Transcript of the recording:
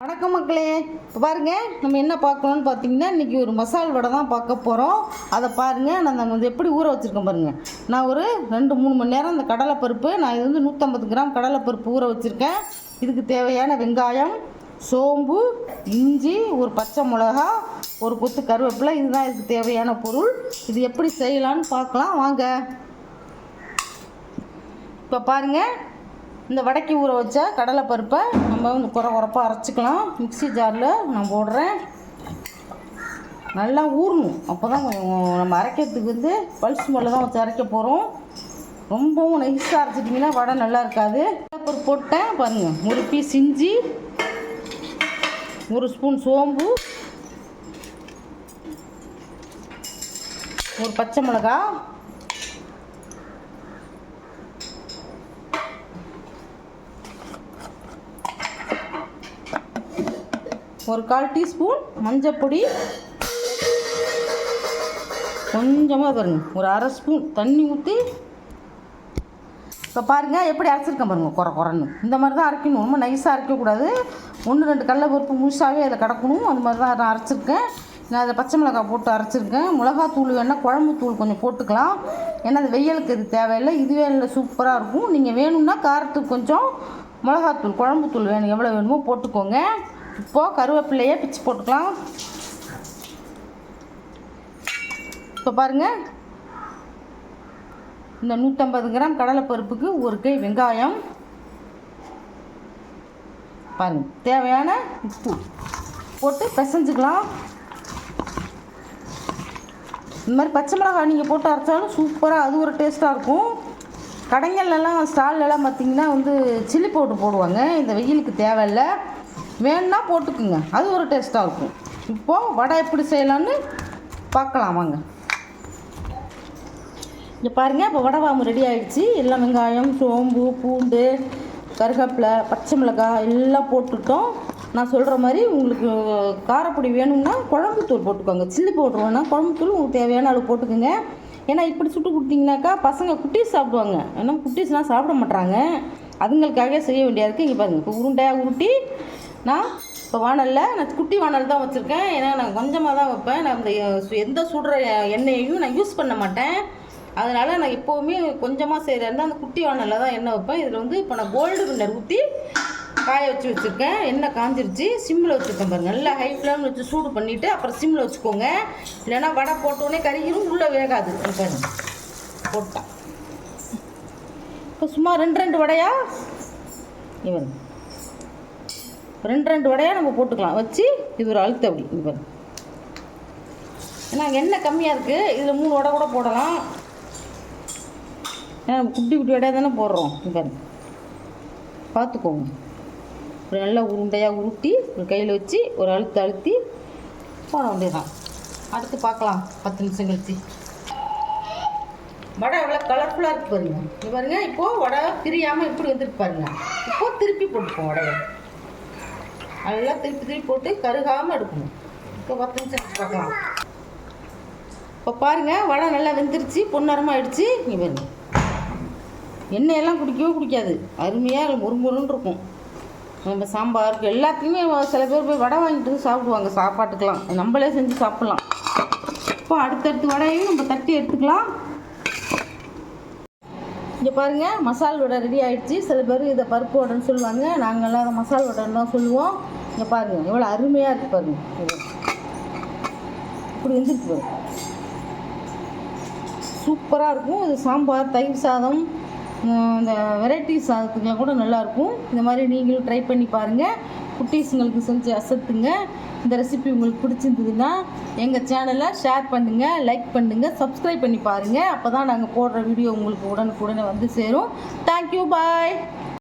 வணக்கம் மக்களே. இப்போ பாருங்கள், நம்ம என்ன பார்க்கணுன்னு பார்த்தீங்கன்னா, இன்றைக்கி ஒரு மசால் வடை தான் பார்க்க போகிறோம். அதை பாருங்கள், நான் வந்து எப்படி ஊற வச்சுருக்கேன் பாருங்கள். நான் ஒரு 2-3 மணி நேரம் இந்த கடலைப்பருப்பு, நான் இது வந்து 150 கிராம் கடலைப்பருப்பு ஊற வச்சுருக்கேன். இதுக்கு தேவையான வெங்காயம், சோம்பு, இஞ்சி, ஒரு பச்சை மிளகா, ஒரு கொத்து கருவேப்பிலை, இதுதான் இதுக்கு தேவையான பொருள். இது எப்படி செய்யலான்னு பார்க்கலாம் வாங்க. இப்போ பாருங்கள், இந்த வடைக்கு ஊற வச்ச கடலைப்பருப்பை நம்ம வந்து குறப்பாக அரைச்சிக்கலாம். மிக்ஸி ஜாரில் நான் போடுறேன். நல்லா ஊறணும், அப்போ தான் நம்ம அரைக்கிறதுக்கு வந்து பல்ஸ் மோடில் தான் வச்சு அரைக்க போகிறோம். ரொம்பவும் நைஸாக அரைச்சிட்டிங்கன்னா வடை நல்லா இருக்காது. கடலைப்பருப்பு போட்டேன் பாருங்கள். ஒரு பீஸ் இஞ்சி, ஒரு ஸ்பூன் சோம்பு, ஒரு பச்சை மிளகா, ஒரு 1/4 டீஸ்பூன் மஞ்சப்பொடி, கொஞ்சமாக பாருங்கள் ஒரு 1/2 ஸ்பூன் தண்ணி ஊற்றி. இப்போ பாருங்கள் எப்படி அரைச்சிருக்கேன் பாருங்கள். குறன்னு இந்த மாதிரி தான் அரைக்கணும். ரொம்ப நைஸாக அரைக்கக்கூடாது. 1-2 கடலைப்பருப்பு முழுசாகவே அதில் கிடக்கணும். அந்த மாதிரி தான் நான் அரைச்சிருக்கேன். நான் அதில் பச்சை மிளகாய் போட்டு அரைச்சிருக்கேன். மிளகாத்தூள் வேணால் குழம்பு தூள் கொஞ்சம் போட்டுக்கலாம். ஏன்னா அது வெயிலுக்கு இது தேவையில்லை. இதுவே இல்லை சூப்பராக இருக்கும். நீங்கள் வேணும்னா காரத்துக்கு கொஞ்சம் மிளகாத்தூள் குழம்பு தூள் வேணும், எவ்வளோ வேணுமோ போட்டுக்கோங்க. இப்போது கருவேப்பிலையே பிச்சு போட்டுக்கலாம். இப்போ பாருங்கள், இந்த 150 கிராம் கடலைப்பருப்புக்கு ஒரு கை வெங்காயம், பாருங்கள் தேவையான உப்பு போட்டு பிசைஞ்சுக்கலாம். இந்த மாதிரி பச்சை மிளகாய் நீங்கள் போட்டு அரைச்சாலும் சூப்பராக அது ஒரு டேஸ்ட்டாக இருக்கும். கடைங்கள்லாம் ஸ்டால்லலாம் பார்த்திங்கன்னா வந்து சில்லி பவுடர் போடுவாங்க. இந்த வெயிலுக்கு தேவையில்லை, வேணுன்னா போட்டுக்குங்க, அது ஒரு டேஸ்ட்டாக இருக்கும். இப்போது வடை எப்படி செய்யலான்னு பார்க்கலாம் வாங்க. இங்கே பாருங்கள், இப்போ வடை வாமு ரெடி ஆகிடுச்சு. எல்லாம் வெங்காயம், சோம்பு, பூண்டு, கருவேப்பிலை, பச்சை மிளகாய் எல்லாம் போட்டுட்டோம். நான் சொல்கிற மாதிரி உங்களுக்கு காரப்பொடி வேணும்னா குழம்புத்தூள் போட்டுக்கோங்க. சில்லி பவுட்ரு வேணால் குழம்புத்தூள் உங்களுக்கு தேவையான அளவு போட்டுக்கோங்க. ஏன்னா இப்படி சுட்டு கொடுத்தீங்கன்னாக்கா பசங்க குட்டீஸ் சாப்பிடுவாங்க. ஏன்னா குட்டீஸ்லாம் சாப்பிட மாட்டாங்க. அதுங்களுக்காக செய்ய வேண்டியது இருக்குது. இங்கே பாருங்கள், இப்போ உருண்டையாக உருட்டி நான் இப்போ வானலில் நான் குட்டி வானல் தான் வச்சுருக்கேன். ஏன்னா நான் கொஞ்சமாக தான் வைப்பேன். நான் இந்த எந்த சுடுற எண்ணெயையும் நான் யூஸ் பண்ண மாட்டேன். அதனால் நான் எப்போவுமே கொஞ்சமாக செய்கிறேன். அந்த குட்டி வானலில் தான் எண்ணெய் வைப்பேன். இதில் வந்து இப்போ நான் கோல்டு வின்னர் ஊற்றி காய வச்சு வச்சுருக்கேன். எண்ணெய் காஞ்சிருச்சு. சிம்மில் வச்சுருக்கேன் பாருங்கள். நல்லா ஹை ஃப்ளேமில் வச்சு சூடு பண்ணிவிட்டு அப்புறம் சிம்மில் வச்சுக்கோங்க. இல்லைன்னா வடை போட்டோடனே கறியும் உள்ளே வேகாது. போட்டான் இப்போ சும்மா 2 வடையாக இவன் 2 வடையாக நம்ம போட்டுக்கலாம். வச்சு இது ஒரு அழுத்த அப்படி இது பாருங்க. ஏன்னா எண்ணெய் கம்மியாக இருக்குது. இதில் 3 வடை கூட போடலாம். ஏன்னா நம்ம குட்டி வடையாக தானே போடுறோம். இது பாருங்க, பார்த்துக்கோங்க. ஒரு நல்லா உருண்டையாக உருட்டி ஒரு கையில் வச்சு ஒரு அழுத்தி போட வேண்டியதுதான். அடுத்து பார்க்கலாம் 10 நிமிஷம் கழிச்சு. வடை எவ்வளோ கலர்ஃபுல்லாக இருக்குது பாருங்கள். இது பாருங்கள், இப்போது வடை பிரியாமல் இப்படி வந்துருக்கு பாருங்கள். இப்போது திருப்பி போட்டுப்போம் வடையை. நல்லா திருப்பி போட்டு கருகாமல் எடுக்கணும். இப்போ 10 நிமிஷம் பார்க்கலாம். இப்போ பாருங்கள், வடை நல்லா வெந்துருச்சு, பொன்னரமாக ஆகிடுச்சு. இங்கே பாருங்க, எண்ணெயெல்லாம் குடிக்காது. அருமையாக முறுமுறுன்னு இருக்கும். நம்ம சாம்பாருக்கு எல்லாத்துக்குமே சில பேர் போய் வடை வாங்கிட்டு வந்து சாப்பிடுவாங்க. சாப்பாட்டுக்கெலாம் நம்மளே செஞ்சு சாப்பிட்லாம். இப்போ அடுத்தடுத்து வடையையும் நம்ம தட்டி எடுத்துக்கலாம். இங்கே பாருங்கள், மசால் வடை ரெடி ஆகிடுச்சு. சில பேர் இதை பருப்பு வடைன்னு சொல்லுவாங்க. நாங்கள்லாம் அதை மசால் வடைன்னு தான் சொல்லுவோம். இங்கே பாருங்கள் எவ்வளோ அருமையாக இருக்குது பாருங்கள். இப்படி வந்துருக்கு பாருங்க, சூப்பராக இருக்கும். இது சாம்பார், தயிர் சாதம், இந்த வெரைட்டி சாதத்துக்குலாம் கூட நல்லாயிருக்கும். இந்த மாதிரி நீங்களும் ட்ரை பண்ணி பாருங்கள். குட்டீஸுங்களுக்கு செஞ்சு அசத்துங்க. இந்த ரெசிபி உங்களுக்கு பிடிச்சிருந்ததுன்னா எங்கள் சேனலை ஷேர் பண்ணுங்கள், லைக் பண்ணுங்கள், சப்ஸ்கிரைப் பண்ணி பாருங்கள். அப்போ தான் நாங்கள் போடுற வீடியோ உங்களுக்கு உடனுக்குடனே வந்து சேரும். தேங்க்யூ, பாய்.